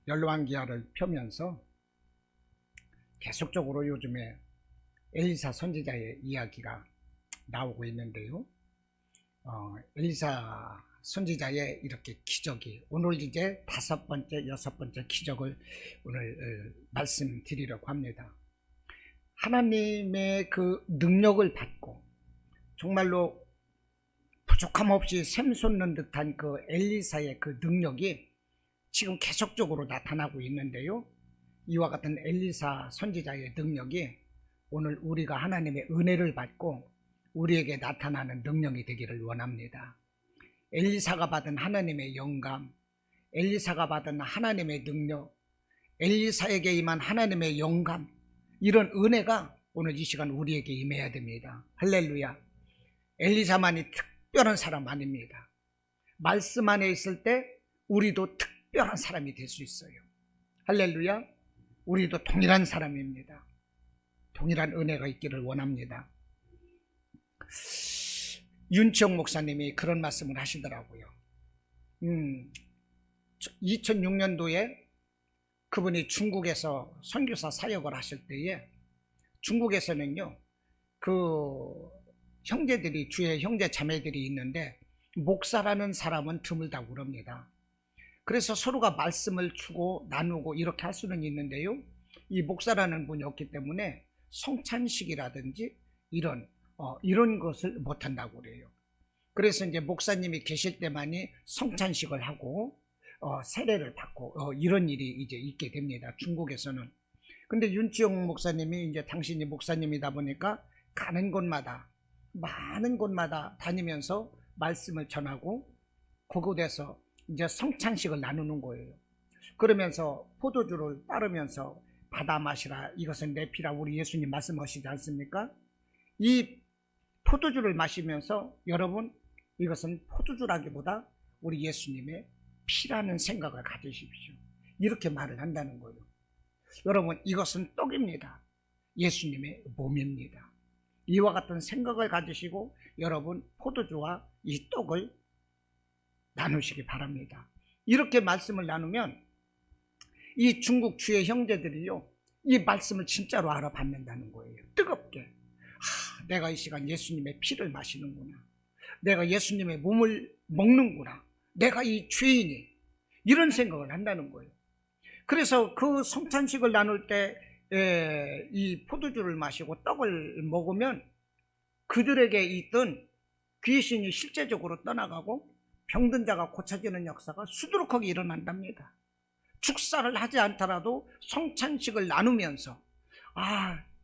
열왕기하를 펴면서 계속적으로 요즘에 엘리사 선지자의 이야기가 나오고 있는데요. 엘리사 선지자의 이렇게 기적이 오늘 이제 5번째, 6번째 기적을 오늘 말씀드리려고 합니다. 하나님의 그 능력을 받고 정말로 부족함 없이 샘솟는 듯한 그 엘리사의 그 능력이 지금 계속적으로 나타나고 있는데요. 이와 같은 엘리사 선지자의 능력이 오늘 우리가 하나님의 은혜를 받고 우리에게 나타나는 능력이 되기를 원합니다. 엘리사가 받은 하나님의 영감, 엘리사가 받은 하나님의 능력, 엘리사에게 임한 하나님의 영감, 이런 은혜가 오늘 이 시간 우리에게 임해야 됩니다. 할렐루야. 엘리사만이 특별한 사람 아닙니다. 말씀 안에 있을 때 우리도 특별한 사람이 될 수 있어요. 할렐루야. 우리도 동일한 사람입니다. 동일한 은혜가 있기를 원합니다. 윤치영 목사님이 그런 말씀을 하시더라고요. 2006년도에 그분이 중국에서 선교사 사역을 하실 때에 중국에서는요, 그 형제들이, 주의 형제 자매들이 있는데 목사라는 사람은 드물다고 그럽니다. 그래서 서로가 말씀을 주고 나누고 이렇게 할 수는 있는데요, 이 목사라는 분이 없기 때문에 성찬식이라든지 이런 것을 못한다고 그래요. 그래서 이제 목사님이 계실 때만이 성찬식을 하고 세례를 받고 이런 일이 이제 있게 됩니다. 중국에서는. 근데 윤지영 목사님이 이제 당신이 목사님이다 보니까 가는 곳마다 많은 곳마다 다니면서 말씀을 전하고 그곳에서 이제 성찬식을 나누는 거예요. 그러면서 포도주를 따르면서 받아 마시라, 이것은 내 피라, 우리 예수님 말씀하시지 않습니까? 이 포도주를 마시면서 여러분, 이것은 포도주라기보다 우리 예수님의 피라는 생각을 가지십시오. 이렇게 말을 한다는 거예요. 여러분, 이것은 떡입니다. 예수님의 몸입니다. 이와 같은 생각을 가지시고 여러분, 포도주와 이 떡을 나누시기 바랍니다. 이렇게 말씀을 나누면 이 중국 주의 형제들이요, 이 말씀을 진짜로 알아받는다는 거예요. 뜨겁게. 내가 이 시간 예수님의 피를 마시는구나. 내가 예수님의 몸을 먹는구나. 내가 이 죄인이, 이런 생각을 한다는 거예요. 그래서 그 성찬식을 나눌 때 이 포도주를 마시고 떡을 먹으면 그들에게 있던 귀신이 실제적으로 떠나가고 병든 자가 고쳐지는 역사가 수두룩하게 일어난답니다. 축사를 하지 않더라도 성찬식을 나누면서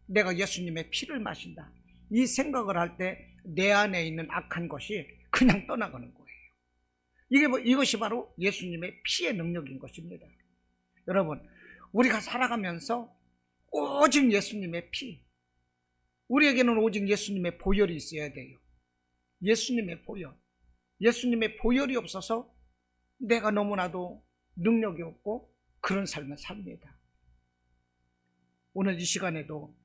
내가 예수님의 피를 마신다, 이 생각을 할 때 내 안에 있는 악한 것이 그냥 떠나가는 거예요. 이것이 바로 예수님의 피의 능력인 것입니다. 여러분, 우리가 살아가면서 오직 예수님의 피, 우리에게는 오직 예수님의 보혈이 있어야 돼요. 예수님의 보혈. 예수님의 보혈이 없어서 내가 너무나도 능력이 없고 그런 삶을 삽니다. 오늘 이 시간에도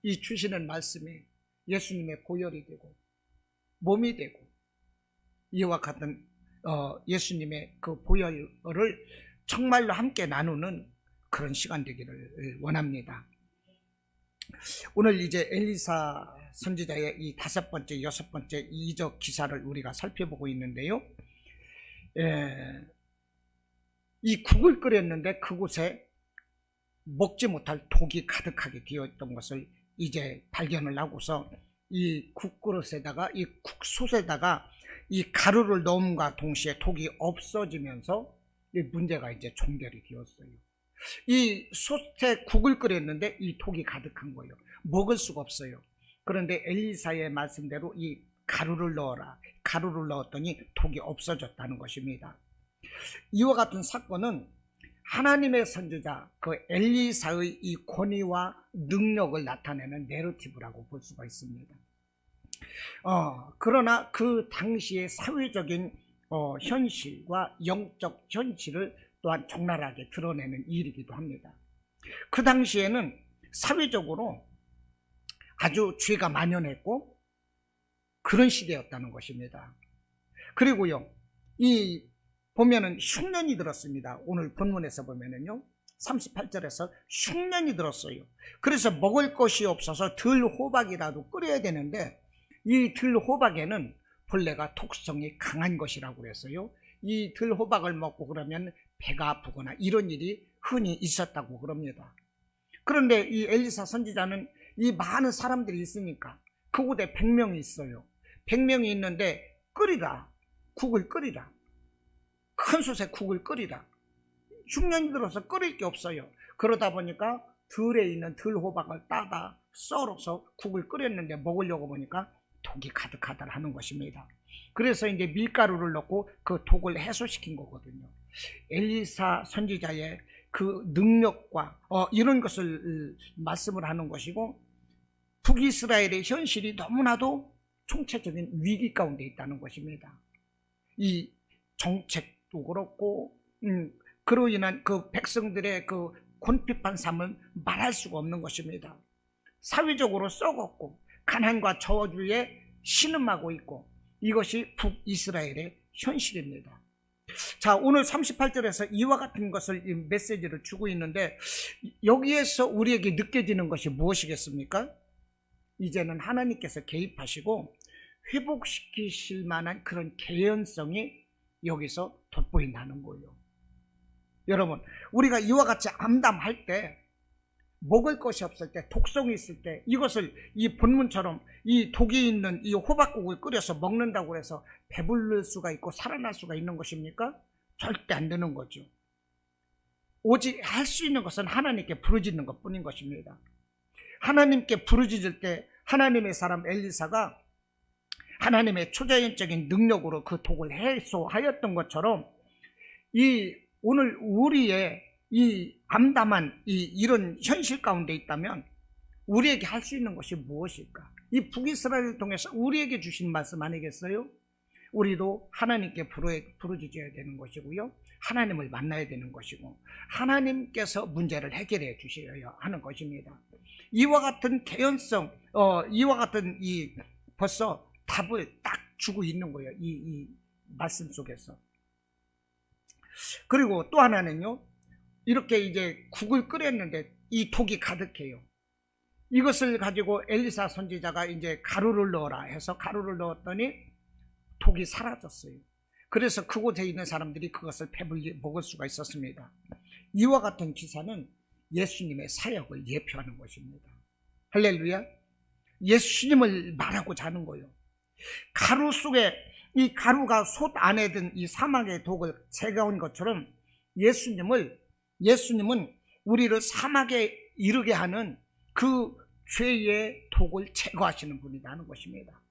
이 주시는 말씀이 예수님의 보혈이 되고 몸이 되고 이와 같은 예수님의 그 보혈을 정말로 함께 나누는 그런 시간 되기를 원합니다. 오늘 이제 엘리사 선지자의 이 5번째, 6번째 이적 기사를 우리가 살펴보고 있는데요. 이 국을 끓였는데 그곳에 먹지 못할 독이 가득하게 되어 있던 것을 이제 발견을 하고서 이 국그릇에다가, 이 국솥에다가 이 가루를 넣음과 동시에 독이 없어지면서 이 문제가 이제 종결이 되었어요. 이 솥에 국을 끓였는데 이 독이 가득한 거예요. 먹을 수가 없어요. 그런데 엘리사의 말씀대로 이 가루를 넣어라. 가루를 넣었더니 독이 없어졌다는 것입니다. 이와 같은 사건은 하나님의 선지자 그 엘리사의 이 권위와 능력을 나타내는 내러티브라고 볼 수가 있습니다. 그러나 그 당시의 사회적인 현실과 영적 현실을 또한 적나라하게 드러내는 일이기도 합니다. 그 당시에는 사회적으로 아주 죄가 만연했고 그런 시대였다는 것입니다. 그리고요, 이 보면은 흉년이 들었습니다. 오늘 본문에서 보면은요, 38절에서 흉년이 들었어요. 그래서 먹을 것이 없어서 들호박이라도 끓여야 되는데, 이 들호박에는 본래가 독성이 강한 것이라고 그랬어요. 이 들호박을 먹고 그러면 배가 아프거나 이런 일이 흔히 있었다고 그럽니다. 그런데 이 엘리사 선지자는 이 많은 사람들이 있으니까, 그곳에 100명이 있어요. 100명이 있는데 끓이라, 국을 끓이라, 큰 솥에 국을 끓이라. 흉년이 들어서 끓일 게 없어요. 그러다 보니까 들에 있는 들호박을 따다 썰어서 국을 끓였는데 먹으려고 보니까 독이 가득하다 하는 것입니다. 그래서 이제 밀가루를 넣고 그 독을 해소시킨 거거든요. 엘리사 선지자의 그 능력과 이런 것을 말씀을 하는 것이고, 북이스라엘의 현실이 너무나도 총체적인 위기 가운데 있다는 것입니다. 이 정책도 그렇고, 그로 인한 그 백성들의 그 곤핍한 삶을 말할 수가 없는 것입니다. 사회적으로 썩었고 가난과 저주에 신음하고 있고, 이것이 북이스라엘의 현실입니다. 자, 오늘 38절에서 이와 같은 것을, 이 메시지를 주고 있는데, 여기에서 우리에게 느껴지는 것이 무엇이겠습니까? 이제는 하나님께서 개입하시고 회복시키실 만한 그런 개연성이 여기서 돋보인다는 거예요. 여러분, 우리가 이와 같이 암담할 때, 먹을 것이 없을 때, 독성이 있을 때, 이것을 이 본문처럼 이 독이 있는 이 호박국을 끓여서 먹는다고 해서 배부를 수가 있고 살아날 수가 있는 것입니까? 절대 안 되는 거죠. 오직 할 수 있는 것은 하나님께 부르짖는 것 뿐인 것입니다. 하나님께 부르짖을 때 하나님의 사람 엘리사가 하나님의 초자연적인 능력으로 그 독을 해소하였던 것처럼, 이 오늘 우리의 이 암담한 이런 현실 가운데 있다면 우리에게 할 수 있는 것이 무엇일까? 이 북이스라엘을 통해서 우리에게 주신 말씀 아니겠어요? 우리도 하나님께 부르짖어야 되는 것이고요, 하나님을 만나야 되는 것이고, 하나님께서 문제를 해결해 주셔야 하는 것입니다. 이와 같은 개연성, 이와 같은 이 벌써 답을 딱 주고 있는 거예요, 이 말씀 속에서. 그리고 또 하나는요, 이렇게 이제 국을 끓였는데 이 독이 가득해요. 이것을 가지고 엘리사 선지자가 이제 가루를 넣어라 해서 가루를 넣었더니 독이 사라졌어요. 그래서 그곳에 있는 사람들이 그것을 배불리 먹을 수가 있었습니다. 이와 같은 기사는 예수님의 사역을 예표하는 것입니다. 할렐루야. 예수님을 말하고자 하는 거예요. 가루 속에, 이 가루가 솥 안에 든 이 사막의 독을 제거한 것처럼 예수님은 우리를 사막에 이르게 하는 그 죄의 독을 제거하시는 분이라는 것입니다.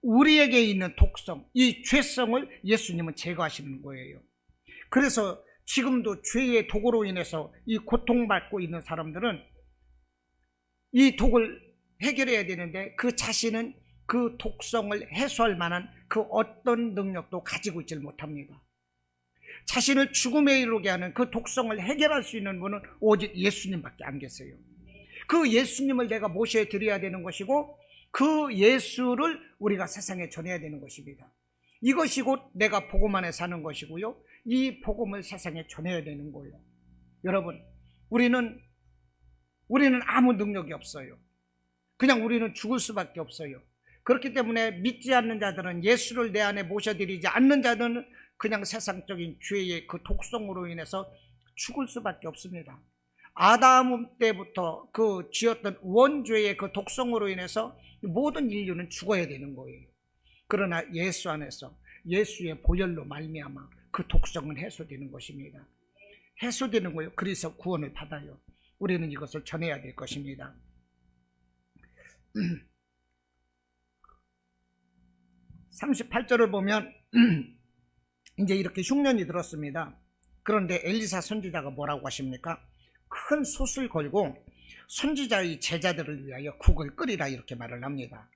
우리에게 있는 독성, 이 죄성을 예수님은 제거하시는 거예요. 그래서 지금도 죄의 독으로 인해서 이 고통받고 있는 사람들은 이 독을 해결해야 되는데, 그 자신은 그 독성을 해소할 만한 그 어떤 능력도 가지고 있지 못합니다. 자신을 죽음에 이르게 하는 그 독성을 해결할 수 있는 분은 오직 예수님밖에 안 계세요. 그 예수님을 내가 모셔 드려야 되는 것이고, 그 예수를 우리가 세상에 전해야 되는 것입니다. 이것이 곧 내가 복음 안에 사는 것이고요, 이 복음을 세상에 전해야 되는 거예요. 여러분, 우리는 아무 능력이 없어요. 그냥 우리는 죽을 수밖에 없어요. 그렇기 때문에 믿지 않는 자들은, 예수를 내 안에 모셔드리지 않는 자들은 그냥 세상적인 죄의 그 독성으로 인해서 죽을 수밖에 없습니다. 아담 때부터 그 지었던 원죄의 그 독성으로 인해서 모든 인류는 죽어야 되는 거예요. 그러나 예수 안에서, 예수의 보혈로 말미암아 그 독성은 해소되는 것입니다. 해소되는 거예요. 그래서 구원을 받아요. 우리는 이것을 전해야 될 것입니다. 38절을 보면 이제 이렇게 흉년이 들었습니다. 그런데 엘리사 선지자가 뭐라고 하십니까? 큰 솥을 걸고 선지자의 제자들을 위하여 국을 끓이라, 이렇게 말을 합니다.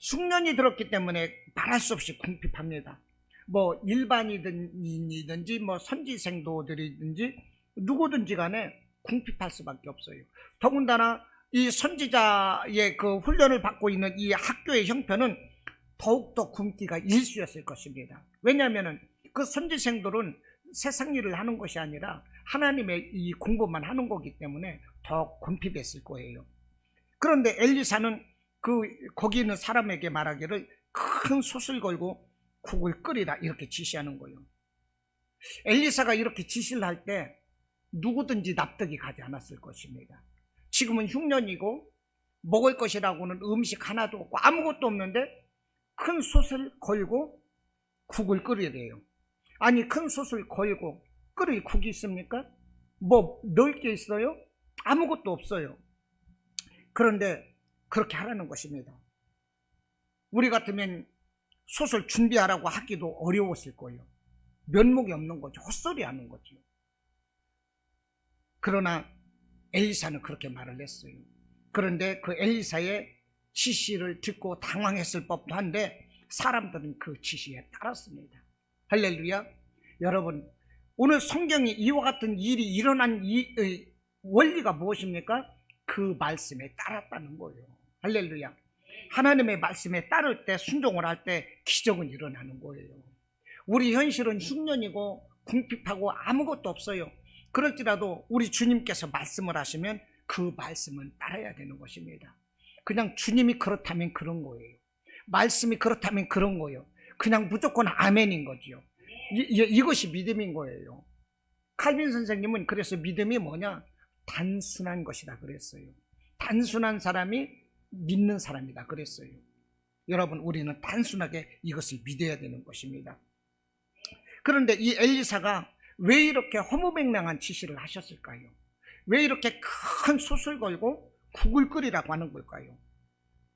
흉년이 들었기 때문에 말할 수 없이 궁핍합니다. 뭐 일반인이든지 뭐 선지생도들이든지 누구든지 간에 궁핍할 수밖에 없어요. 더군다나 이 선지자의 그 훈련을 받고 있는 이 학교의 형편은 더욱더 굶기가 일쑤였을 것입니다. 왜냐하면 그 선지생들은 세상 일을 하는 것이 아니라 하나님의 이 공부만 하는 거기 때문에 더 궁핍했을 거예요. 그런데 엘리사는 거기 있는 사람에게 말하기를 큰 솥을 걸고 국을 끓이라 이렇게 지시하는 거예요. 엘리사가 이렇게 지시를 할 때 누구든지 납득이 가지 않았을 것입니다. 지금은 흉년이고 먹을 것이라고는 음식 하나도 없고 아무것도 없는데 큰 솥을 걸고 국을 끓이래요. 아니, 큰 솥을 걸고 끓일 국이 있습니까? 뭐 넣을 게 있어요? 아무것도 없어요. 그런데 그렇게 하라는 것입니다. 우리 같으면 솥을 준비하라고 하기도 어려웠을 거예요. 면목이 없는 거죠. 헛소리 하는 거죠. 그러나 엘리사는 그렇게 말을 했어요. 그런데 그 엘리사의 지시를 듣고 당황했을 법도 한데 사람들은 그 지시에 따랐습니다. 할렐루야. 여러분, 오늘 성경이 이와 같은 일이 일어난 원리가 무엇입니까? 그 말씀에 따랐다는 거예요. 할렐루야. 하나님의 말씀에 따를 때, 순종을 할 때 기적은 일어나는 거예요. 우리 현실은 흉년이고 궁핍하고 아무것도 없어요. 그럴지라도 우리 주님께서 말씀을 하시면 그 말씀은 따라야 되는 것입니다. 그냥 주님이 그렇다면 그런 거예요. 말씀이 그렇다면 그런 거예요. 그냥 무조건 아멘인 거지요. 이것이 믿음인 거예요. 칼빈 선생님은 그래서 믿음이 뭐냐? 단순한 것이다 그랬어요. 단순한 사람이 믿는 사람이다 그랬어요. 여러분, 우리는 단순하게 이것을 믿어야 되는 것입니다. 그런데 이 엘리사가 왜 이렇게 허무맹랑한 지시를 하셨을까요? 왜 이렇게 큰 솥을 걸고 국을 끓이라고 하는 걸까요?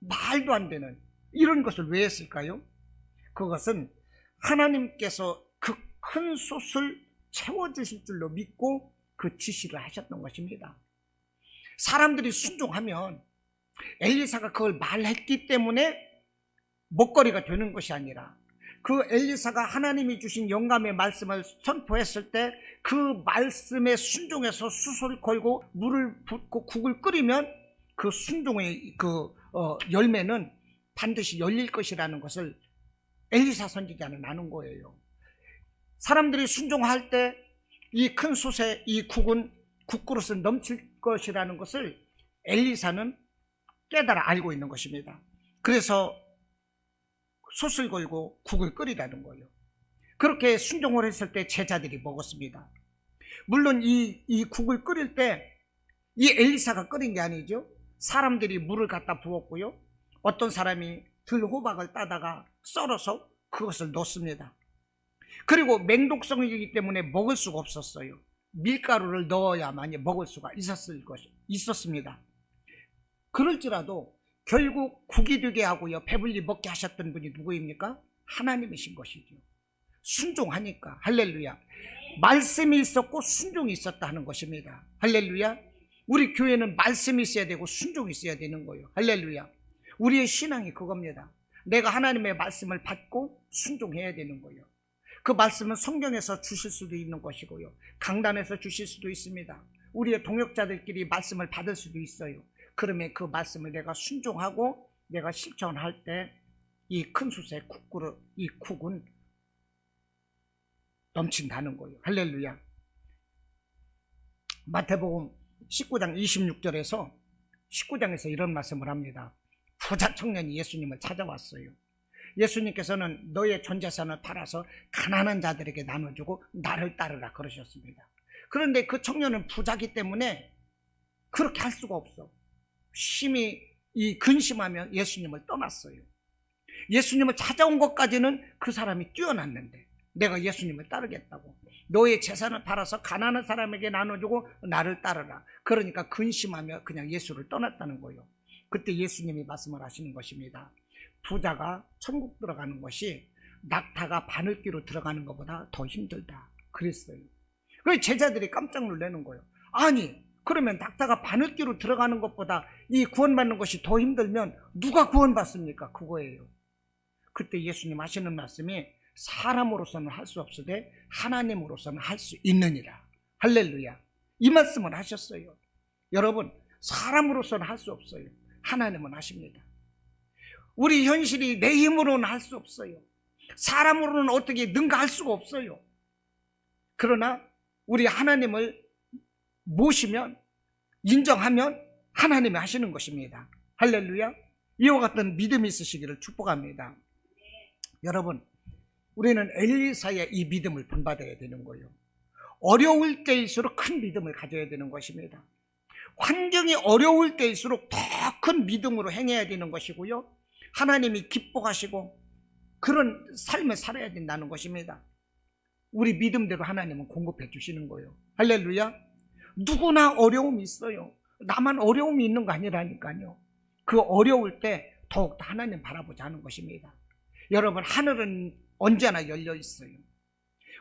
말도 안 되는 이런 것을 왜 했을까요? 그것은 하나님께서 그 큰 솥을 채워주실 줄로 믿고 그 지시를 하셨던 것입니다. 사람들이 순종하면 엘리사가 그걸 말했기 때문에 먹거리가 되는 것이 아니라 그 엘리사가 하나님이 주신 영감의 말씀을 선포했을 때 그 말씀에 순종해서 숯을 걸고 물을 붓고 국을 끓이면 그 순종의 열매는 반드시 열릴 것이라는 것을 엘리사 선지자는 아는 거예요. 사람들이 순종할 때 이 큰 솥에 이 국그릇은 넘칠 것이라는 것을 엘리사는 깨달아 알고 있는 것입니다. 그래서 솥을 걸고 국을 끓이라는 거예요. 그렇게 순종을 했을 때 제자들이 먹었습니다. 물론 이 국을 끓일 때 이 엘리사가 끓인 게 아니죠. 사람들이 물을 갖다 부었고요. 어떤 사람이 들호박을 따다가 썰어서 그것을 넣습니다. 그리고 맹독성이기 때문에 먹을 수가 없었어요. 밀가루를 넣어야만 먹을 수가 있었습니다. 그럴지라도 결국 국이 되게 하고요, 배불리 먹게 하셨던 분이 누구입니까? 하나님이신 것이죠. 순종하니까. 할렐루야. 말씀이 있었고 순종이 있었다 하는 것입니다. 할렐루야. 우리 교회는 말씀이 있어야 되고 순종이 있어야 되는 거예요. 할렐루야. 우리의 신앙이 그겁니다. 내가 하나님의 말씀을 받고 순종해야 되는 거예요. 그 말씀은 성경에서 주실 수도 있는 것이고요, 강단에서 주실 수도 있습니다. 우리의 동역자들끼리 말씀을 받을 수도 있어요. 그러면 그 말씀을 내가 순종하고 내가 실천할 때 이 큰 솥의 이 국은 넘친다는 거예요. 할렐루야. 마태복음 19장 19장에서 이런 말씀을 합니다. 부자 청년이 예수님을 찾아왔어요. 예수님께서는 너의 전 재산을 팔아서 가난한 자들에게 나눠주고 나를 따르라 그러셨습니다. 그런데 그 청년은 부자기 때문에 그렇게 할 수가 없어. 심히 근심하면 예수님을 떠났어요. 예수님을 찾아온 것까지는 그 사람이 뛰어났는데 내가 예수님을 따르겠다고, 너의 재산을 팔아서 가난한 사람에게 나눠주고 나를 따르라. 그러니까 근심하며 그냥 예수를 떠났다는 거예요. 그때 예수님이 말씀을 하시는 것입니다. 부자가 천국 들어가는 것이 낙타가 바늘귀로 들어가는 것보다 더 힘들다 그랬어요. 그래서 제자들이 깜짝 놀라는 거예요. 아니, 그러면 낙타가 바늘귀로 들어가는 것보다 이 구원받는 것이 더 힘들면 누가 구원받습니까? 그거예요. 그때 예수님 하시는 말씀이 사람으로서는 할 수 없으되 하나님으로서는 할 수 있느니라. 할렐루야. 이 말씀을 하셨어요. 여러분, 사람으로서는 할 수 없어요. 하나님은 하십니다. 우리 현실이 내 힘으로는 할 수 없어요. 사람으로는 어떻게 능가할 수가 없어요. 그러나 우리 하나님을 모시면, 인정하면 하나님이 하시는 것입니다. 할렐루야. 이와 같은 믿음이 있으시기를 축복합니다. 여러분, 우리는 엘리사의 이 믿음을 본받아야 되는 거예요. 어려울 때일수록 큰 믿음을 가져야 되는 것입니다. 환경이 어려울 때일수록 더 큰 믿음으로 행해야 되는 것이고요, 하나님이 기뻐하시고 그런 삶을 살아야 된다는 것입니다. 우리 믿음대로 하나님은 공급해 주시는 거예요. 할렐루야. 누구나 어려움이 있어요. 나만 어려움이 있는 거 아니라니까요. 그 어려울 때 더욱더 하나님 바라보자 하는 것입니다. 여러분, 하늘은 언제나 열려 있어요.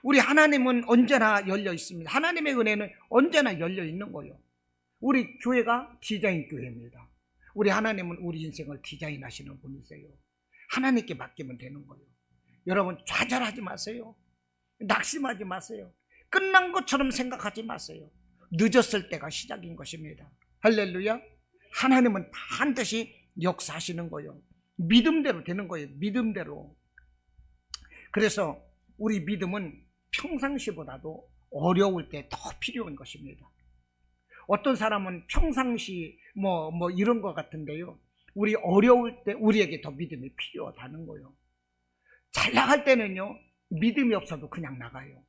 우리 하나님은 언제나 열려 있습니다. 하나님의 은혜는 언제나 열려 있는 거예요. 우리 교회가 디자인 교회입니다. 우리 하나님은 우리 인생을 디자인하시는 분이세요. 하나님께 맡기면 되는 거예요. 여러분, 좌절하지 마세요. 낙심하지 마세요. 끝난 것처럼 생각하지 마세요. 늦었을 때가 시작인 것입니다. 할렐루야. 하나님은 반드시 역사하시는 거예요. 믿음대로 되는 거예요. 믿음대로. 그래서 우리 믿음은 평상시보다도 어려울 때 더 필요한 것입니다. 어떤 사람은 평상시 뭐 이런 것 같은데요, 우리 어려울 때 우리에게 더 믿음이 필요하다는 거예요. 잘 나갈 때는요, 믿음이 없어도 그냥 나가요.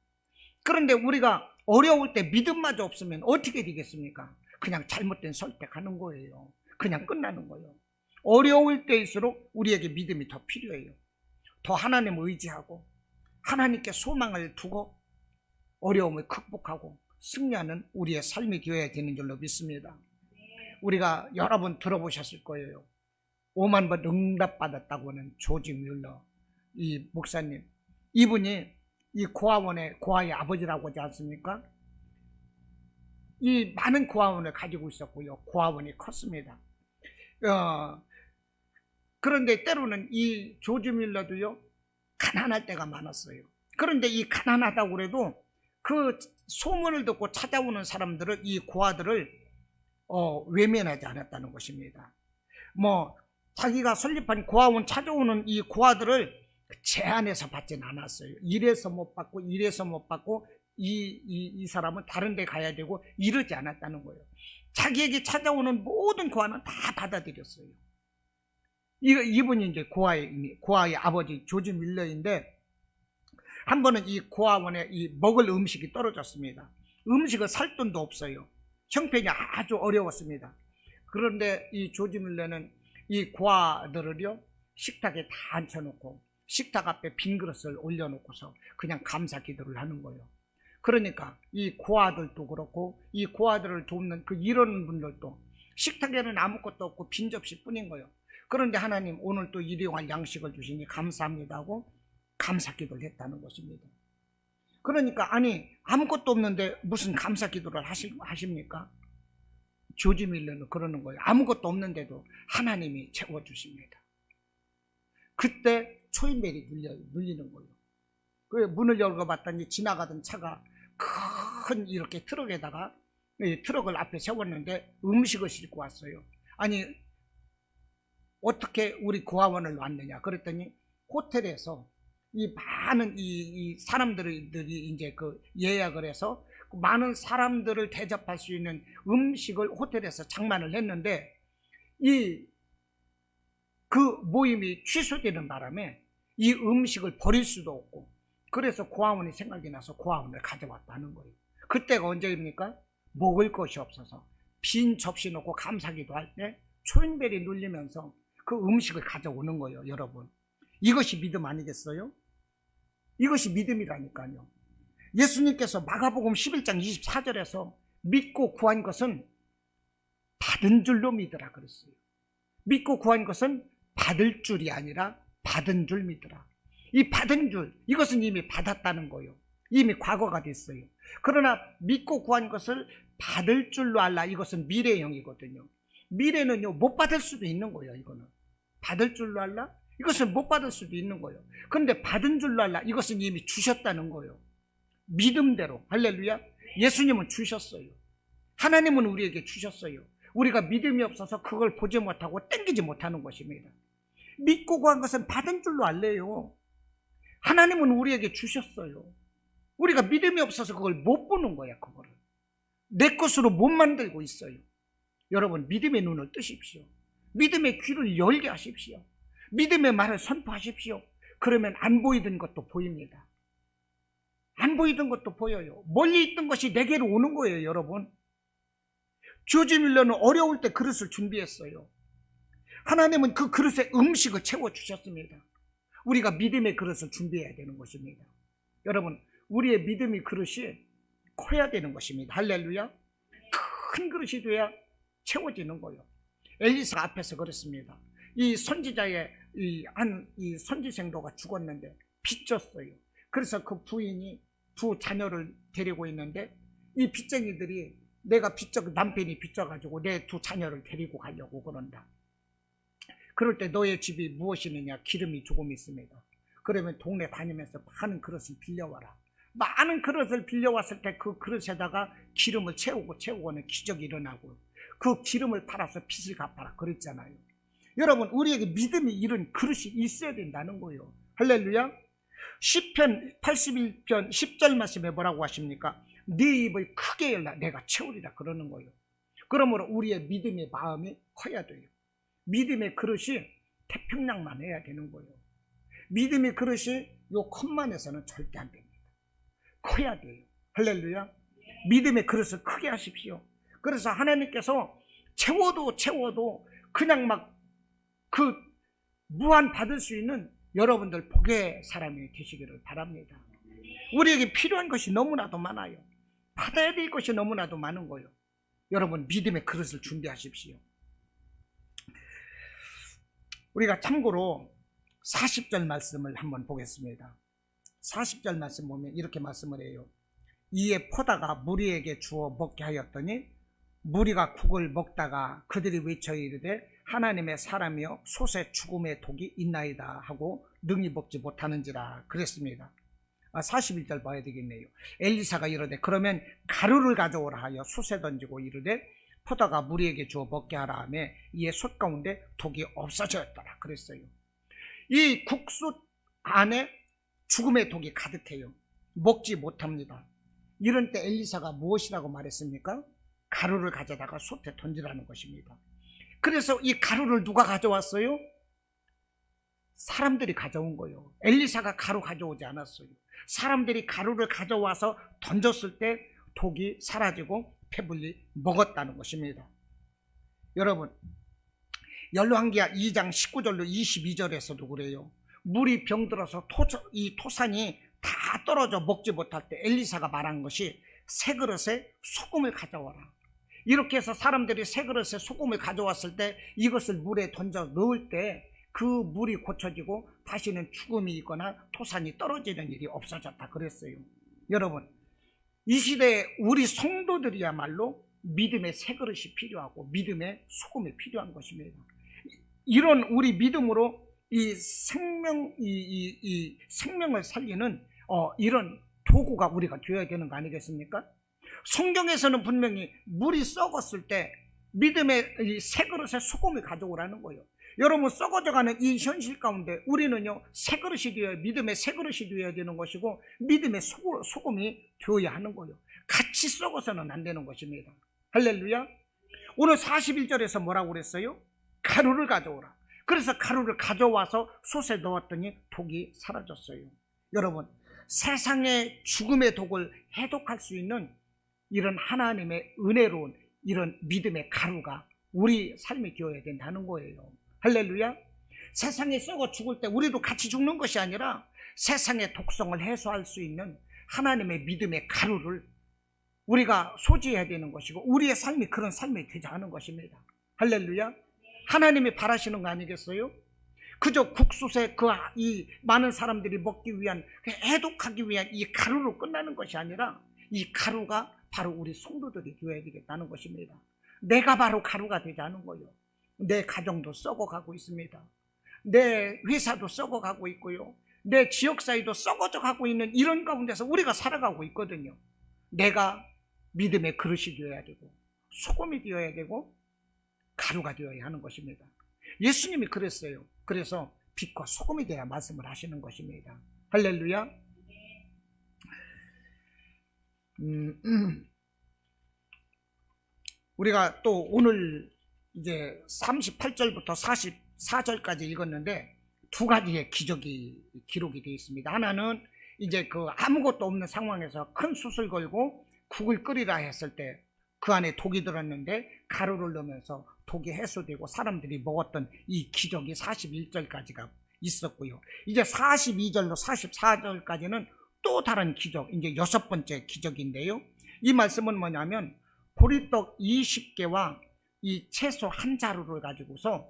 그런데 우리가 어려울 때 믿음마저 없으면 어떻게 되겠습니까? 그냥 잘못된 선택하는 거예요. 그냥 끝나는 거예요. 어려울 때일수록 우리에게 믿음이 더 필요해요. 더 하나님을 의지하고 하나님께 소망을 두고 어려움을 극복하고 승리하는 우리의 삶이 되어야 되는 줄로 믿습니다. 우리가 여러 번 들어보셨을 거예요. 5만 번 응답받았다고 하는 조지 뮬러, 이 목사님, 이분이 이 고아의 아버지라고 하지 않습니까? 이 많은 고아원을 가지고 있었고요, 고아원이 컸습니다. 그런데 때로는 이 조지 뮬러도요, 가난할 때가 많았어요. 그런데 이 가난하다고 그래도 그 소문을 듣고 찾아오는 사람들을, 이 고아들을 외면하지 않았다는 것입니다. 자기가 설립한 고아원 찾아오는 이 고아들을 제한해서 받지는 않았어요. 이래서 못 받고 이래서 못 받고 이 사람은 다른 데 가야 되고 이러지 않았다는 거예요. 자기에게 찾아오는 모든 고아는 다 받아들였어요. 이분이 이제 고아의 아버지 조지 밀러인데, 한 번은 이 고아원에 먹을 음식이 떨어졌습니다. 음식을 살 돈도 없어요. 형편이 아주 어려웠습니다. 그런데 이 조지 밀러는 이 고아들을요, 식탁에 다 앉혀놓고 식탁 앞에 빈 그릇을 올려놓고서 그냥 감사 기도를 하는 거예요. 그러니까 이 고아들도 그렇고 이 고아들을 돕는 그 이런 분들도 식탁에는 아무것도 없고 빈 접시뿐인 거예요. 그런데 하나님, 오늘 또 일용할 양식을 주시니 감사합니다 하고 감사 기도를 했다는 것입니다. 그러니까 아니, 아무것도 없는데 무슨 감사 기도를 하십니까? 조지 밀러는 그러는 거예요. 아무것도 없는데도 하나님이 채워주십니다. 그때 초인벨이 눌리는 거예요. 그 문을 열고 봤더니 지나가던 차가 큰 이렇게 트럭에다가, 트럭을 앞에 세웠는데 음식을 싣고 왔어요. 아니, 어떻게 우리 고아원을 왔느냐 그랬더니 호텔에서 이 많은 이 사람들이 이제 그 예약을 해서 많은 사람들을 대접할 수 있는 음식을 호텔에서 장만을 했는데, 그 모임이 취소되는 바람에 이 음식을 버릴 수도 없고, 그래서 고아원이 생각이 나서 고아원을 가져왔다는 거예요. 그때가 언제입니까? 먹을 것이 없어서 빈 접시 놓고 감사기도 할 때 초인벨이 눌리면서 그 음식을 가져오는 거예요. 여러분, 이것이 믿음 아니겠어요? 이것이 믿음이라니까요. 예수님께서 마가복음 11장 24절에서 믿고 구한 것은 받은 줄로 믿으라 그랬어요. 믿고 구한 것은 받을 줄이 아니라 받은 줄 믿으라. 이 받은 줄, 이것은 이미 받았다는 거예요. 이미 과거가 됐어요. 그러나 믿고 구한 것을 받을 줄로 알라, 이것은 미래형이거든요. 미래는요, 못 받을 수도 있는 거예요. 이거는 받을 줄로 알라, 이것은 못 받을 수도 있는 거예요. 그런데 받은 줄로 알라, 이것은 이미 주셨다는 거예요. 믿음대로. 할렐루야. 예수님은 주셨어요. 하나님은 우리에게 주셨어요. 우리가 믿음이 없어서 그걸 보지 못하고 땡기지 못하는 것입니다. 믿고 구한 것은 받은 줄로 알래요. 하나님은 우리에게 주셨어요. 우리가 믿음이 없어서 그걸 못 보는 거야. 그거를 내 것으로 못 만들고 있어요. 여러분, 믿음의 눈을 뜨십시오. 믿음의 귀를 열게 하십시오. 믿음의 말을 선포하십시오. 그러면 안 보이던 것도 보입니다. 안 보이던 것도 보여요. 멀리 있던 것이 내게로 오는 거예요. 여러분, 조지 밀러는 어려울 때 그릇을 준비했어요. 하나님은 그 그릇에 음식을 채워주셨습니다. 우리가 믿음의 그릇을 준비해야 되는 것입니다. 여러분, 우리의 믿음의 그릇이 커야 되는 것입니다. 할렐루야. 큰 그릇이 돼야 채워지는 거예요. 엘리사 앞에서 그랬습니다. 이 선지자의 이 선지생도가 죽었는데 빚졌어요. 그래서 그 부인이 두 자녀를 데리고 있는데 이 빚쟁이들이 남편이 빚져가지고 내 두 자녀를 데리고 가려고 그런다. 그럴 때 너의 집이 무엇이느냐? 기름이 조금 있습니다. 그러면 동네 다니면서 많은 그릇을 빌려와라. 많은 그릇을 빌려왔을 때 그 그릇에다가 기름을 채우고는 기적이 일어나고 그 기름을 팔아서 빚을 갚아라 그랬잖아요. 여러분, 우리에게 믿음이 이런 그릇이 있어야 된다는 거예요. 할렐루야. 시편 81편 10절 말씀에 뭐라고 하십니까? 네 입을 크게 열라 내가 채우리라 그러는 거예요. 그러므로 우리의 믿음의 마음이 커야 돼요. 믿음의 그릇이 태평양만 해야 되는 거예요. 믿음의 그릇이 요 컵만해서는 절대 안 됩니다. 커야 돼요. 할렐루야. 믿음의 그릇을 크게 하십시오. 그래서 하나님께서 채워도 그냥 막 그 무한 받을 수 있는 여러분들 복의 사람이 되시기를 바랍니다. 우리에게 필요한 것이 너무나도 많아요. 받아야 될 것이 너무나도 많은 거예요. 여러분, 믿음의 그릇을 준비하십시오. 우리가 참고로 40절 말씀을 한번 보겠습니다. 40절 말씀 보면 이렇게 말씀을 해요. 이에 포다가 무리에게 주어 먹게 하였더니 무리가 국을 먹다가 그들이 외쳐 이르되 하나님의 사람이여 솥에 죽음의 독이 있나이다 하고 능히 먹지 못하는지라 그랬습니다. 41절 봐야 되겠네요. 엘리사가 이르되 그러면 가루를 가져오라 하여 솥에 던지고 이르되 포다가 무리에게 주어 먹게 하라 하며 이에 솥 가운데 독이 없어졌더라 그랬어요. 이 국솥 안에 죽음의 독이 가득해요. 먹지 못합니다. 이런 때 엘리사가 무엇이라고 말했습니까? 가루를 가져다가 솥에 던지라는 것입니다. 그래서 이 가루를 누가 가져왔어요? 사람들이 가져온 거예요. 엘리사가 가루 가져오지 않았어요. 사람들이 가루를 가져와서 던졌을 때 독이 사라지고 배불리 먹었다는 것입니다. 여러분, 열왕기하 2장 19절로 22절에서도 그래요. 물이 병들어서 이 토산이 다 떨어져 먹지 못할 때 엘리사가 말한 것이 새 그릇에 소금을 가져와라. 이렇게 해서 사람들이 새 그릇에 소금을 가져왔을 때 이것을 물에 던져 넣을 때 그 물이 고쳐지고 다시는 죽음이 있거나 토산이 떨어지는 일이 없어졌다 그랬어요. 여러분, 이 시대에 우리 성도들이야말로 믿음의 새 그릇이 필요하고 믿음의 소금이 필요한 것입니다. 이런 우리 믿음으로 이 생명을 살리는 이런 도구가 우리가 되어야 되는 거 아니겠습니까? 성경에서는 분명히 물이 썩었을 때 믿음의 이 새 그릇에 소금을 가져오라는 거예요. 여러분, 썩어져가는 이 현실 가운데 우리는요, 새 그릇이 되어야, 믿음의 새 그릇이 되어야 되는 것이고 믿음의 소금이 되어야 하는 거예요. 같이 썩어서는 안 되는 것입니다. 할렐루야. 오늘 41절에서 뭐라고 그랬어요? 가루를 가져오라. 그래서 가루를 가져와서 솥에 넣었더니 독이 사라졌어요. 여러분, 세상의 죽음의 독을 해독할 수 있는 이런 하나님의 은혜로운 이런 믿음의 가루가 우리 삶이 되어야 된다는 거예요. 할렐루야. 세상에 썩어 죽을 때 우리도 같이 죽는 것이 아니라 세상의 독성을 해소할 수 있는 하나님의 믿음의 가루를 우리가 소지해야 되는 것이고 우리의 삶이 그런 삶이 되지 않은 것입니다. 할렐루야. 하나님이 바라시는 거 아니겠어요? 그저 국솥에 이 많은 사람들이 먹기 위한, 해독하기 위한 이 가루로 끝나는 것이 아니라 이 가루가 바로 우리 성도들이 되어야 되겠다는 것입니다. 내가 바로 가루가 되지 않은 거예요. 내 가정도 썩어가고 있습니다. 내 회사도 썩어가고 있고요. 내 지역사회도 썩어져 가고 있는 이런 가운데서 우리가 살아가고 있거든요. 내가 믿음의 그릇이 되어야 되고 소금이 되어야 되고 가루가 되어야 하는 것입니다. 예수님이 그랬어요. 그래서 빛과 소금이 되어야 말씀을 하시는 것입니다. 할렐루야. 우리가 또 오늘 이제 38절부터 44절까지 읽었는데 두 가지의 기적이 기록이 되어 있습니다. 하나는 이제 그 아무것도 없는 상황에서 큰 숯을 걸고 국을 끓이라 했을 때 그 안에 독이 들었는데 가루를 넣으면서 독이 해소되고 사람들이 먹었던 이 기적이 41절까지가 있었고요. 이제 42절로 44절까지는 또 다른 기적, 이제 6번째 기적인데요. 이 말씀은 뭐냐면 보리떡 20개와 이 채소 한 자루를 가지고서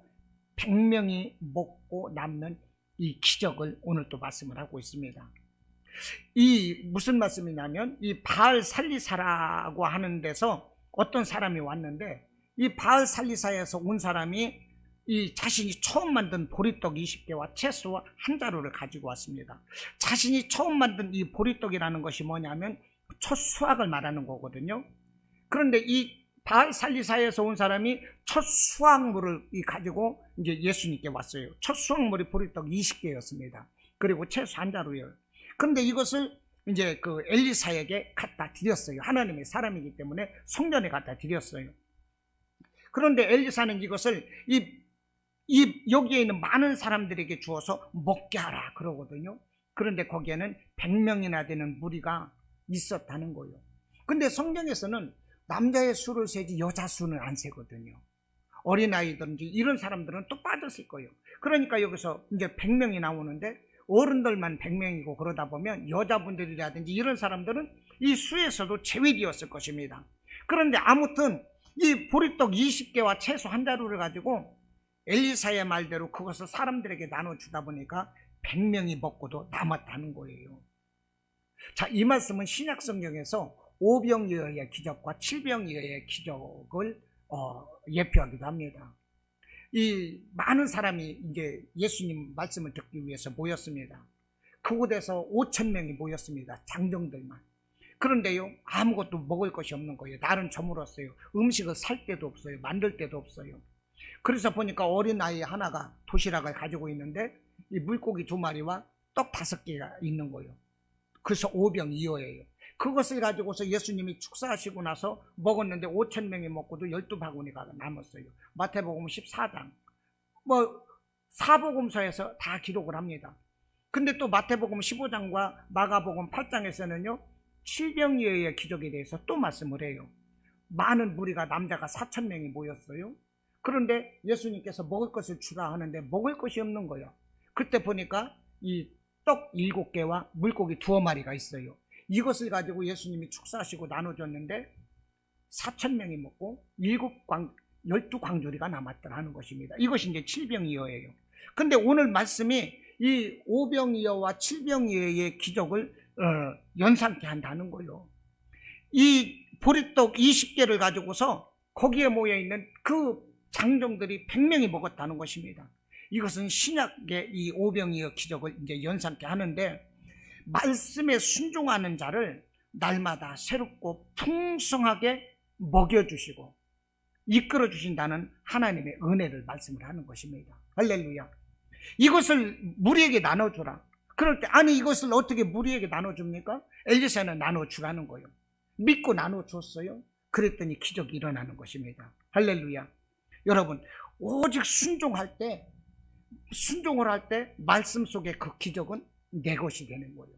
100명이 먹고 남는 이 기적을 오늘 또 말씀을 하고 있습니다. 이 무슨 말씀이냐면 이 바알 살리사라고 하는 데서 어떤 사람이 왔는데 이 바알 살리사에서 온 사람이 이 자신이 처음 만든 보리떡 20개와 채소와 한 자루를 가지고 왔습니다. 자신이 처음 만든 이 보리떡이라는 것이 뭐냐면 첫 수확을 말하는 거거든요. 그런데 이 바알 살리사에서 온 사람이 첫 수확물을 가지고 이제 예수님께 왔어요. 첫 수확물이 보리떡 20개였습니다. 그리고 채소 한 자루요. 그런데 이것을 이제 그 엘리사에게 갖다 드렸어요. 하나님의 사람이기 때문에 성전에 갖다 드렸어요. 그런데 엘리사는 이것을 여기에 있는 많은 사람들에게 주어서 먹게 하라 그러거든요. 그런데 거기에는 100명이나 되는 무리가 있었다는 거예요. 근데 성경에서는 남자의 수를 세지 여자 수는 안 세거든요. 어린아이든지 이런 사람들은 또 빠졌을 거예요. 그러니까 여기서 이제 100명이 나오는데 어른들만 100명이고 그러다 보면 여자분들이라든지 이런 사람들은 이 수에서도 제외되었을 것입니다. 그런데 아무튼 이 보리떡 20개와 채소 한 자루를 가지고 엘리사의 말대로 그것을 사람들에게 나눠주다 보니까 100명이 먹고도 남았다는 거예요. 자, 이 말씀은 신약 성경에서 오병이어의 기적과 칠병이어의 기적을 예표하기도 합니다. 이 많은 사람이 이제 예수님 말씀을 듣기 위해서 모였습니다. 그곳에서 5,000명이 모였습니다. 장정들만. 그런데요, 아무것도 먹을 것이 없는 거예요. 날은 저물었어요. 음식을 살 데도 없어요. 만들 데도 없어요. 그래서 보니까 어린아이 하나가 도시락을 가지고 있는데 이 물고기 2마리와 떡 5개가 있는 거예요. 그래서 오병이어예요. 그것을 가지고서 예수님이 축사하시고 나서 먹었는데 5,000명이 먹고도 12바구니가 남았어요. 마태복음 14장 사복음서에서 다 기록을 합니다. 근데 또 마태복음 15장과 마가복음 8장에서는요 7병이어의 기적에 대해서 또 말씀을 해요. 많은 무리가 남자가 4,000명이 모였어요. 그런데 예수님께서 먹을 것을 주라 하는데 먹을 것이 없는 거예요. 그때 보니까 이 떡 7개와 물고기 2마리가 있어요. 이것을 가지고 예수님이 축사하시고 나눠줬는데 4,000명이 먹고 12광주리가 남았더라는 것입니다. 이것이 이제 7병이어예요. 근데 오늘 말씀이 이 5병이어와 7병이어의 기적을 연상케 한다는 거예요. 이 보리떡 20개를 가지고서 거기에 모여있는 그 장정들이 100명이 먹었다는 것입니다. 이것은 신약의 이 5병이어 기적을 이제 연상케 하는데 말씀에 순종하는 자를 날마다 새롭고 풍성하게 먹여주시고 이끌어 주신다는 하나님의 은혜를 말씀을 하는 것입니다. 할렐루야. 이것을 무리에게 나눠주라. 그럴 때 아니 이것을 어떻게 무리에게 나눠줍니까? 엘리사는 나눠주라는 거예요. 믿고 나눠줬어요. 그랬더니 기적이 일어나는 것입니다. 할렐루야. 여러분 오직 순종을 할 때 말씀 속에 그 기적은 내 것이 되는 거예요.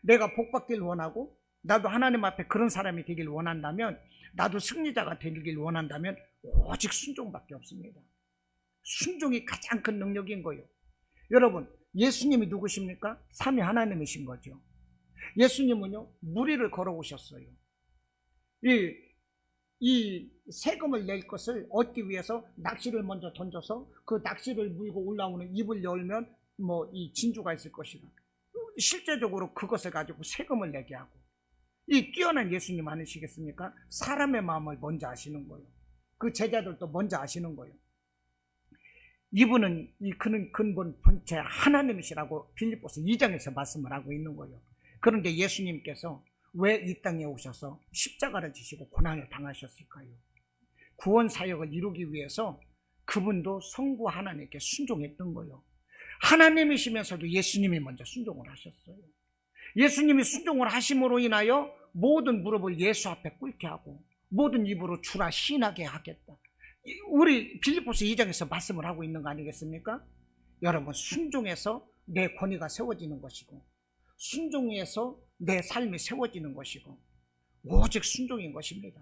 내가 복받기를 원하고 나도 하나님 앞에 그런 사람이 되길 원한다면 나도 승리자가 되길 원한다면 오직 순종밖에 없습니다. 순종이 가장 큰 능력인 거예요. 여러분 예수님이 누구십니까? 삼위 하나님이신 거죠. 예수님은요 무리를 걸어오셨어요. 이 세금을 낼 것을 얻기 위해서 낚시를 먼저 던져서 그 낚시를 물고 올라오는 입을 열면 이 진주가 있을 것이다. 실제적으로 그것을 가지고 세금을 내게 하고 이 뛰어난 예수님 아니시겠습니까? 사람의 마음을 먼저 아시는 거예요. 그 제자들도 먼저 아시는 거예요. 이분은 그는 근본 본체 하나님이시라고 빌립보서 2장에서 말씀을 하고 있는 거예요. 그런데 예수님께서 왜 이 땅에 오셔서 십자가를 지시고 고난을 당하셨을까요? 구원 사역을 이루기 위해서 그분도 성부 하나님께 순종했던 거예요. 하나님이시면서도 예수님이 먼저 순종을 하셨어요. 예수님이 순종을 하심으로 인하여 모든 무릎을 예수 앞에 꿇게 하고 모든 입으로 주라 시인하게 하겠다. 우리 빌립보서 2장에서 말씀을 하고 있는 거 아니겠습니까? 여러분, 순종해서 내 권위가 세워지는 것이고 순종해서 내 삶이 세워지는 것이고 오직 순종인 것입니다.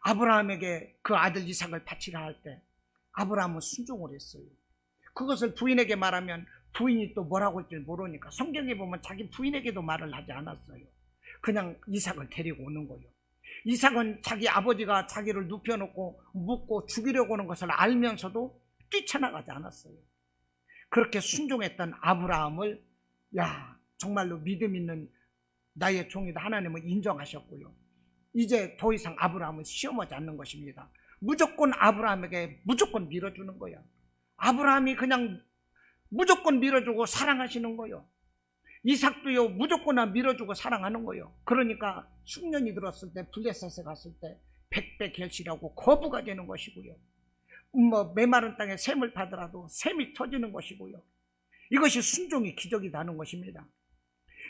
아브라함에게 그 아들 이삭을 바치라 할 때 아브라함은 순종을 했어요. 그것을 부인에게 말하면 부인이 또 뭐라고 할지 모르니까 성경에 보면 자기 부인에게도 말을 하지 않았어요. 그냥 이삭을 데리고 오는 거예요. 이삭은 자기 아버지가 자기를 눕혀놓고 묻고 죽이려고 하는 것을 알면서도 뛰쳐나가지 않았어요. 그렇게 순종했던 아브라함을 정말로 믿음 있는 나의 종이다 하나님은 인정하셨고요. 이제 더 이상 아브라함은 시험하지 않는 것입니다. 무조건 아브라함에게 무조건 밀어주는 거야. 아브라함이 그냥 무조건 밀어주고 사랑하시는 거예요. 이삭도요 무조건 밀어주고 사랑하는 거예요. 그러니까 흉년이 들었을 때 블레셋에 갔을 때 백배 결실하고 거부가 되는 것이고요. 메마른 땅에 샘을 파더라도 샘이 터지는 것이고요. 이것이 순종이 기적이다 하는 것입니다.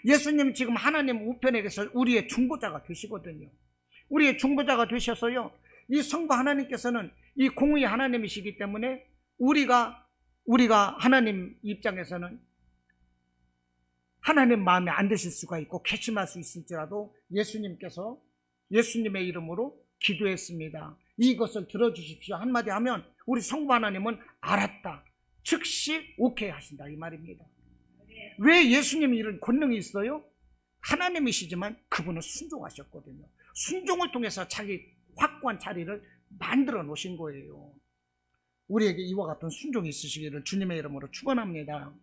예수님 지금 하나님 우편에 계셔서 우리의 중보자가 되시거든요. 우리의 중보자가 되셔서요, 이 성부 하나님께서는 이 공의 하나님이시기 때문에 우리가 하나님 입장에서는 하나님 마음에 안 드실 수가 있고 괘씸할 수 있을지라도 예수님께서 예수님의 이름으로 기도했습니다. 이것을 들어주십시오 한마디 하면 우리 성부 하나님은 알았다, 즉시 오케이 하신다 이 말입니다. 왜 예수님이 이런 권능이 있어요? 하나님이시지만 그분은 순종하셨거든요. 순종을 통해서 자기 확고한 자리를 만들어 놓으신 거예요. 우리에게 이와 같은 순종이 있으시기를 주님의 이름으로 축원합니다.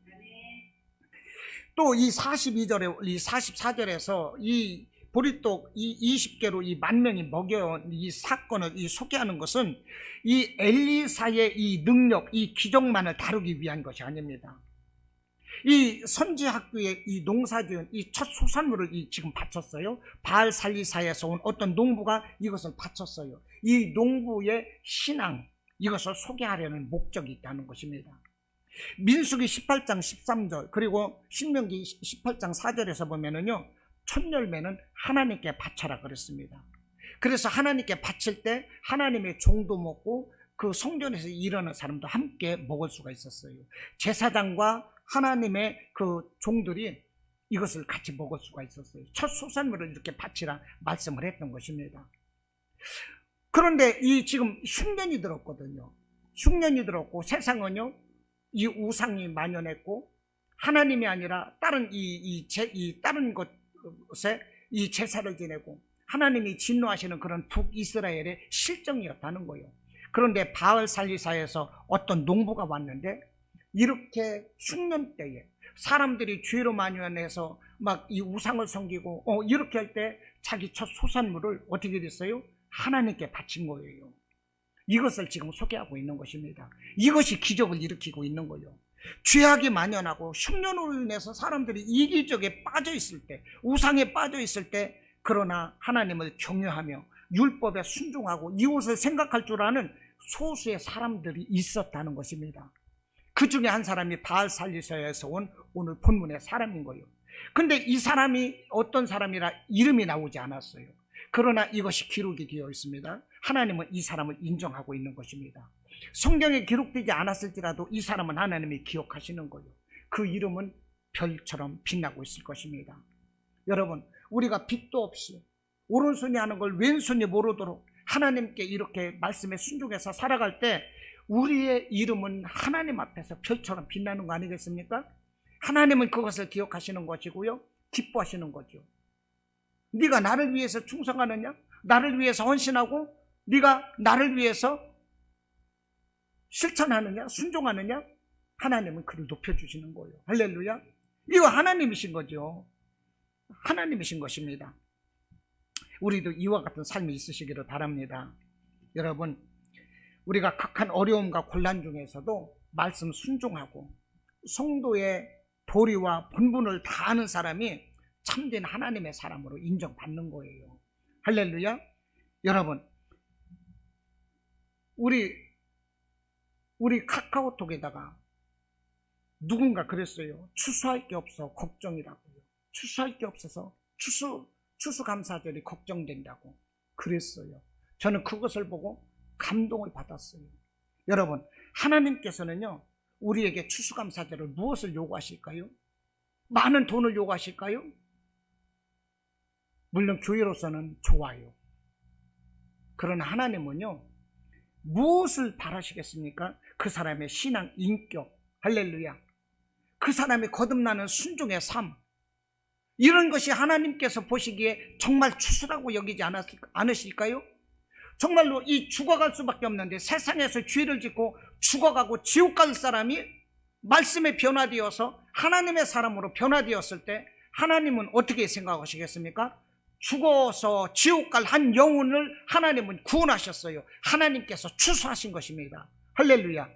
또 이 42절에 이 44절에서 이 보리떡 이 20개로 이 10,000명이 먹여온 이 사건을 소개하는 것은 이 엘리사의 이 능력, 이 기적만을 다루기 위한 것이 아닙니다. 이 선지학교의 이 농사지은 이 첫 소산물을 지금 바쳤어요. 바알 살리사에서 온 어떤 농부가 이것을 바쳤어요. 이 농부의 신앙, 이것을 소개하려는 목적이 있다는 것입니다. 민수기 18장 13절 그리고 신명기 18장 4절에서 보면은요, 첫 열매는 하나님께 바쳐라 그랬습니다. 그래서 하나님께 바칠 때 하나님의 종도 먹고 그 성전에서 일하는 사람도 함께 먹을 수가 있었어요. 제사장과 하나님의 그 종들이 이것을 같이 먹을 수가 있었어요. 첫 소산물을 이렇게 바치라 말씀을 했던 것입니다. 그런데 이 지금 흉년이 들었거든요. 흉년이 들었고 세상은요 이 우상이 만연했고 하나님이 아니라 다른 다른 것에 이 제사를 지내고 하나님이 진노하시는 그런 북이스라엘의 실정이었다는 거예요. 그런데 바알 살리사에서 어떤 농부가 왔는데 이렇게 흉년 때에 사람들이 죄로 만연해서 막 이 우상을 섬기고 이렇게 할 때 자기 첫 소산물을 어떻게 됐어요? 하나님께 바친 거예요. 이것을 지금 소개하고 있는 것입니다. 이것이 기적을 일으키고 있는 거예요. 죄악이 만연하고 흉년으로 인해서 사람들이 이기적에 빠져 있을 때, 우상에 빠져 있을 때, 그러나 하나님을 경외하며 율법에 순종하고 이웃을 생각할 줄 아는 소수의 사람들이 있었다는 것입니다. 그 중에 한 사람이 바알 살리사에서 온 오늘 본문의 사람인 거예요. 근데 이 사람이 어떤 사람이라 이름이 나오지 않았어요. 그러나 이것이 기록이 되어 있습니다. 하나님은 이 사람을 인정하고 있는 것입니다. 성경에 기록되지 않았을지라도 이 사람은 하나님이 기억하시는 거예요. 그 이름은 별처럼 빛나고 있을 것입니다. 여러분, 우리가 빛도 없이 오른손이 하는 걸 왼손이 모르도록 하나님께 이렇게 말씀에 순종해서 살아갈 때 우리의 이름은 하나님 앞에서 별처럼 빛나는 거 아니겠습니까? 하나님은 그것을 기억하시는 것이고요, 기뻐하시는 거죠. 네가 나를 위해서 충성하느냐? 나를 위해서 헌신하고 네가 나를 위해서 실천하느냐? 순종하느냐? 하나님은 그를 높여주시는 거예요. 할렐루야. 이거 하나님이신 거죠. 하나님이신 것입니다. 우리도 이와 같은 삶이 있으시기를 바랍니다. 여러분, 우리가 각한 어려움과 곤란 중에서도 말씀 순종하고 성도의 도리와 본분을 다하는 사람이 참된 하나님의 사람으로 인정받는 거예요. 할렐루야. 여러분, 우리 카카오톡에다가 누군가 그랬어요. 추수할 게 없어 걱정이라고요. 추수할 게 없어서 추수감사절이 걱정된다고 그랬어요. 저는 그것을 보고 감동을 받았어요. 여러분, 하나님께서는요, 우리에게 추수감사절을 무엇을 요구하실까요? 많은 돈을 요구하실까요? 물론 교회로서는 좋아요. 그러나 하나님은요, 무엇을 바라시겠습니까? 그 사람의 신앙 인격, 할렐루야, 그 사람의 거듭나는 순종의 삶, 이런 것이 하나님께서 보시기에 정말 추수라고 여기지 않으실까요? 정말로 이 죽어갈 수밖에 없는데, 세상에서 죄를 짓고 죽어가고 지옥 갈 사람이 말씀에 변화되어서 하나님의 사람으로 변화되었을 때 하나님은 어떻게 생각하시겠습니까? 죽어서 지옥 갈 한 영혼을 하나님은 구원하셨어요. 하나님께서 추수하신 것입니다. 할렐루야.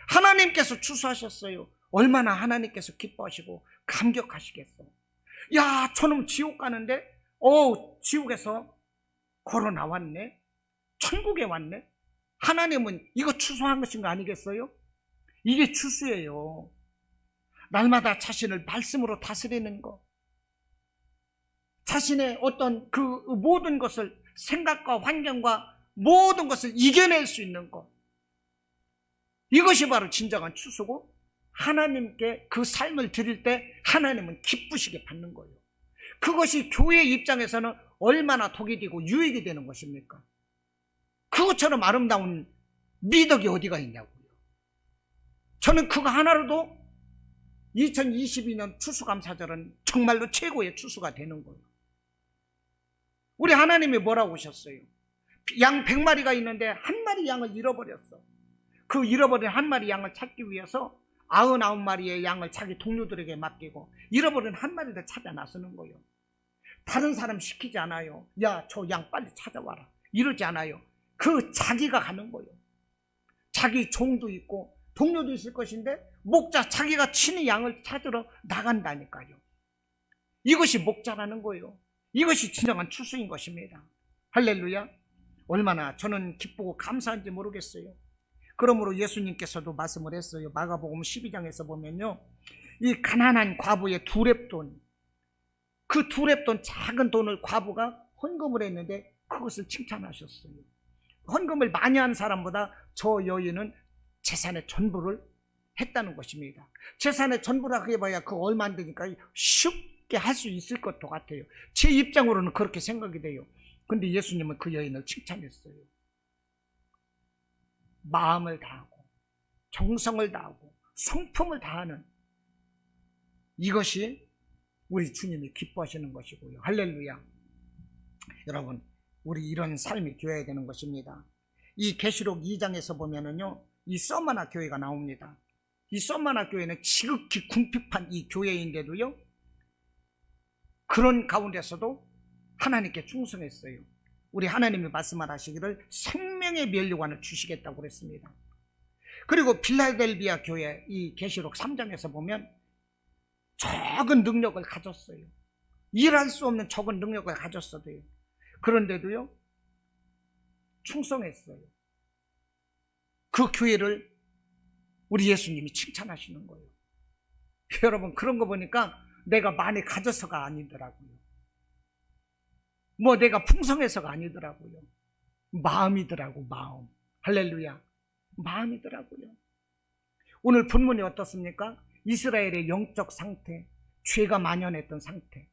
하나님께서 추수하셨어요. 얼마나 하나님께서 기뻐하시고 감격하시겠어. 야, 저놈 지옥 가는데 지옥에서 걸어 나왔네, 천국에 왔네. 하나님은 이거 추수한 것인 거 아니겠어요? 이게 추수예요. 날마다 자신을 말씀으로 다스리는 것, 자신의 어떤 그 모든 것을, 생각과 환경과 모든 것을 이겨낼 수 있는 것, 이것이 바로 진정한 추수고, 하나님께 그 삶을 드릴 때 하나님은 기쁘시게 받는 거예요. 그것이 교회의 입장에서는 얼마나 독이 되고 유익이 되는 것입니까? 그것처럼 아름다운 미덕이 어디가 있냐고요. 저는 그거 하나로도 2022년 추수감사절은 정말로 최고의 추수가 되는 거예요. 우리 하나님이 뭐라고 하셨어요? 양 100마리가 있는데 한 마리 양을 잃어버렸어. 그 잃어버린 한 마리 양을 찾기 위해서 99마리의 양을 자기 동료들에게 맡기고 잃어버린 한 마리를 찾아 나서는 거예요. 다른 사람 시키지 않아요. 야, 저 양 빨리 찾아와라, 이러지 않아요. 그 자기가 가는 거예요. 자기 종도 있고 동료도 있을 것인데 목자 자기가 친히 양을 찾으러 나간다니까요. 이것이 목자라는 거예요. 이것이 진정한 추수인 것입니다. 할렐루야. 얼마나 저는 기쁘고 감사한지 모르겠어요. 그러므로 예수님께서도 말씀을 했어요. 마가복음 12장에서 보면요, 이 가난한 과부의 두렙돈, 그 두렙돈 작은 돈을 과부가 헌금을 했는데 그것을 칭찬하셨어요. 헌금을 많이 한 사람보다 저 여인은 재산의 전부를 했다는 것입니다. 재산의 전부라 해봐야 그거 얼마 안 되니까 쉽게 할 수 있을 것도 같아요. 제 입장으로는 그렇게 생각이 돼요. 근데 예수님은 그 여인을 칭찬했어요. 마음을 다하고 정성을 다하고 성품을 다하는, 이것이 우리 주님이 기뻐하시는 것이고요. 할렐루야. 여러분, 우리 이런 삶이 되어야 되는 것입니다. 이 계시록 2장에서 보면은요, 이 서머나 교회가 나옵니다. 이 서머나 교회는 지극히 궁핍한 이 교회인데도요, 그런 가운데서도 하나님께 충성했어요. 우리 하나님이 말씀하시기를 생명의 면류관을 주시겠다고 그랬습니다. 그리고 빌라델비아 교회 이 계시록 3장에서 보면 적은 능력을 가졌어요. 일할 수 없는 적은 능력을 가졌어도요, 그런데도요 충성했어요. 그 교회를 우리 예수님이 칭찬하시는 거예요. 여러분, 그런 거 보니까 내가 많이 가져서가 아니더라고요. 뭐 내가 풍성해서가 아니더라고요. 마음이더라고, 마음. 할렐루야. 마음이더라고요. 오늘 본문이 어떻습니까? 이스라엘의 영적 상태, 죄가 만연했던 상태,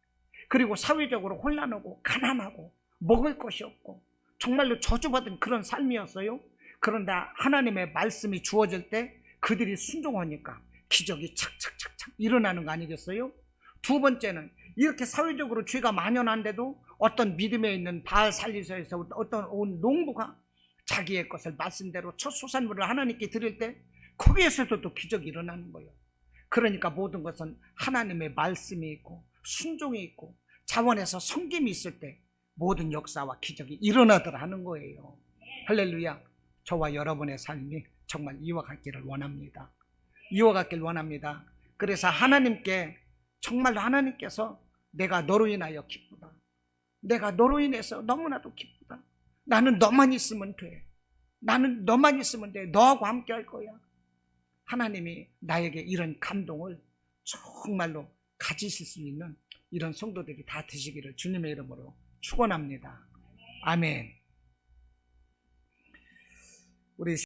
그리고 사회적으로 혼란하고 가난하고 먹을 것이 없고 정말로 저주받은 그런 삶이었어요. 그런데 하나님의 말씀이 주어질 때 그들이 순종하니까 기적이 착착착착 일어나는 거 아니겠어요? 두 번째는 이렇게 사회적으로 죄가 만연한데도 어떤 믿음에 있는 바알 살리서에서 어떤 온 농부가 자기의 것을 말씀대로 첫 소산물을 하나님께 드릴 때 거기에서도 또 기적이 일어나는 거예요. 그러니까 모든 것은 하나님의 말씀이 있고 순종이 있고 자원에서 섬김이 있을 때 모든 역사와 기적이 일어나더라 하는 거예요. 할렐루야. 저와 여러분의 삶이 정말 이와 같기를 원합니다. 이와 같기를 원합니다. 그래서 하나님께, 정말로 하나님께서 내가 너로 인하여 기쁘다, 내가 너로 인해서 너무나도 기쁘다, 나는 너만 있으면 돼, 나는 너만 있으면 돼, 너하고 함께 할 거야. 하나님이 나에게 이런 감동을 정말로 가지실 수 있는 이런 성도들이 다 되시기를 주님의 이름으로 축원합니다. 아멘. 우리